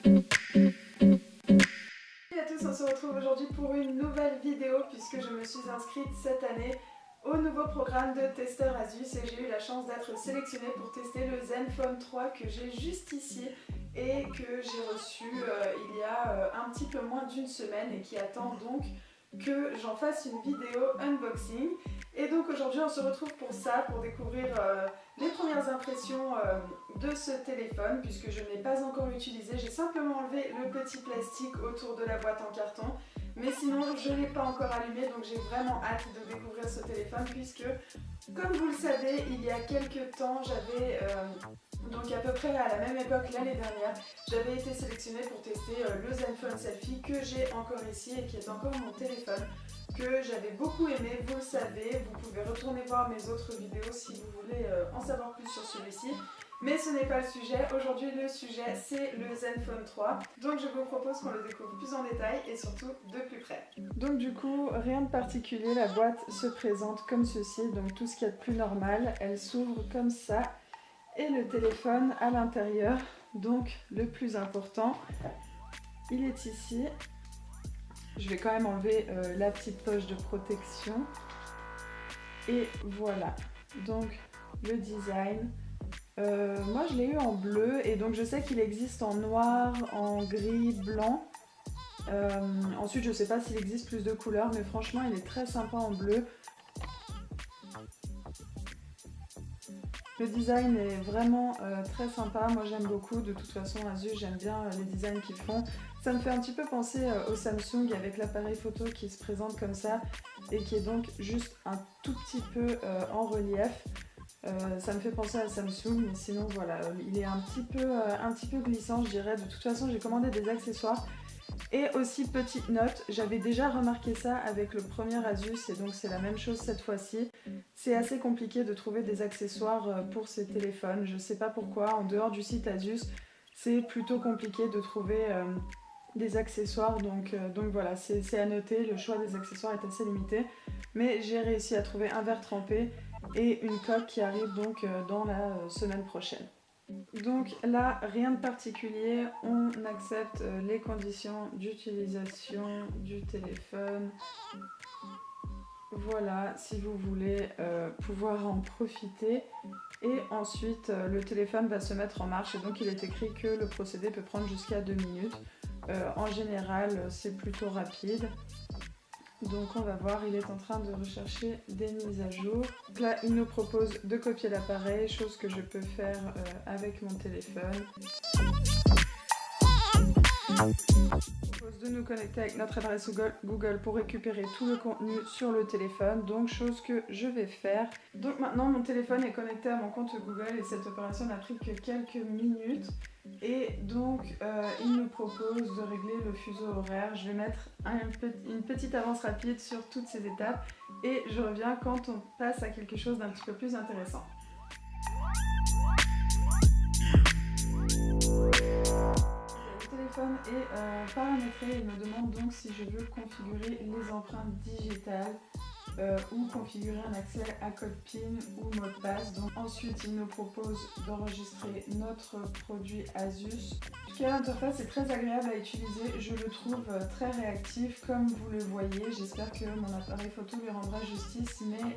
Salut à tous, on se retrouve aujourd'hui pour une nouvelle vidéo puisque je me suis inscrite cette année au nouveau programme de testeur Asus et j'ai eu la chance d'être sélectionnée pour tester le Zenfone 3 que j'ai juste ici et que j'ai reçu il y a un petit peu moins d'une semaine et qui attend donc que j'en fasse une vidéo unboxing. Et donc aujourd'hui on se retrouve pour ça, pour découvrir les premières impressions de ce téléphone puisque je ne l'ai pas encore utilisé. J'ai simplement enlevé le petit plastique autour de la boîte en carton. Mais sinon je ne l'ai pas encore allumé, donc j'ai vraiment hâte de découvrir ce téléphone puisque, comme vous le savez, il y a quelques temps, j'avais, donc à peu près à la même époque l'année dernière, j'avais été sélectionnée pour tester le Zenfone Selfie que j'ai encore ici et qui est encore mon téléphone, que j'avais beaucoup aimé, vous le savez. Vous pouvez retourner voir mes autres vidéos si vous voulez en savoir plus sur celui-ci. Mais ce n'est pas le sujet. Aujourd'hui le sujet c'est le Zenfone 3. Donc je vous propose qu'on le découvre plus en détail et surtout de plus près. Donc du coup rien de particulier, la boîte se présente comme ceci, donc tout ce qu'il y a de plus normal. Elle s'ouvre comme ça et le téléphone à l'intérieur. Donc le plus important, il est ici. Je vais quand même enlever la petite poche de protection. Et voilà, donc le design. Moi je l'ai eu en bleu et donc je sais qu'il existe en noir, en gris, blanc. Ensuite je sais pas s'il existe plus de couleurs, mais franchement il est très sympa en bleu. Le design est vraiment très sympa, moi j'aime beaucoup. De toute façon Asus, j'aime bien les designs qu'ils font. Ça me fait un petit peu penser au Samsung avec l'appareil photo qui se présente comme ça et qui est donc juste un tout petit peu en relief. Ça me fait penser à Samsung, mais sinon voilà, il est un petit peu glissant je dirais. De toute façon j'ai commandé des accessoires. Et aussi petite note, j'avais déjà remarqué ça avec le premier Asus et donc c'est la même chose cette fois-ci. C'est assez compliqué de trouver des accessoires pour ces téléphones, je sais pas pourquoi, en dehors du site Asus, c'est plutôt compliqué de trouver des accessoires, donc voilà, c'est à noter, le choix des accessoires est assez limité. Mais j'ai réussi à trouver un verre trempé et une coque qui arrive donc dans la semaine prochaine. Donc là, rien de particulier, on accepte les conditions d'utilisation du téléphone. Voilà, si vous voulez pouvoir en profiter. Et ensuite, le téléphone va se mettre en marche et donc il est écrit que le procédé peut prendre jusqu'à 2 minutes. En général, c'est plutôt rapide. Donc on va voir, il est en train de rechercher des mises à jour. Donc là, il nous propose de copier l'appareil, chose que je peux faire avec mon téléphone. Il nous propose de nous connecter avec notre adresse Google pour récupérer tout le contenu sur le téléphone, donc chose que je vais faire. Donc maintenant mon téléphone est connecté à mon compte Google et cette opération n'a pris que quelques minutes. Et donc il nous propose de régler le fuseau horaire. Je vais mettre une petite avance rapide sur toutes ces étapes et je reviens quand on passe à quelque chose d'un petit peu plus intéressant. Le téléphone est paramétré et il me demande donc si je veux configurer les empreintes digitales ou configurer un accès à code PIN ou mot de passe. Donc ensuite il nous propose d'enregistrer notre produit Asus. En tout cas l'interface est très agréable à utiliser, je le trouve très réactif comme vous le voyez. J'espère que mon appareil photo lui rendra justice, mais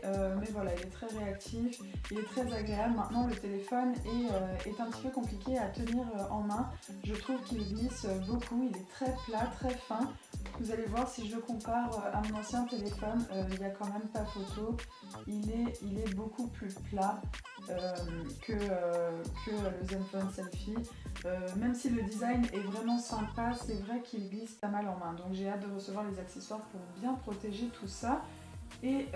voilà, il est très réactif, il est très agréable. Maintenant le téléphone est un petit peu compliqué à tenir en main, je trouve qu'il glisse beaucoup, il est très plat, très fin. Vous allez voir, si je le compare à mon ancien téléphone, il n'y a quand même pas photo. Il est beaucoup plus plat que le Zenfone Selfie. Même si le design est vraiment sympa, c'est vrai qu'il glisse pas mal en main. Donc j'ai hâte de recevoir les accessoires pour bien protéger tout ça. Et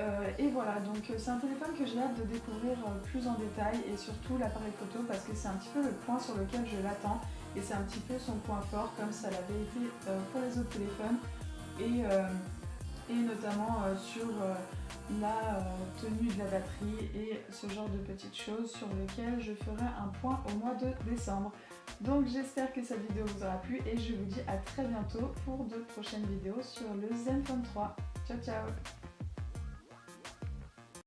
voilà, donc c'est un téléphone que j'ai hâte de découvrir plus en détail et surtout l'appareil photo parce que c'est un petit peu le point sur lequel je l'attends et c'est un petit peu son point fort comme ça l'avait été pour les autres téléphones et notamment sur la tenue de la batterie et ce genre de petites choses sur lesquelles je ferai un point au mois de décembre. Donc j'espère que cette vidéo vous aura plu et je vous dis à très bientôt pour de prochaines vidéos sur le Zenfone 3. Ciao ciao!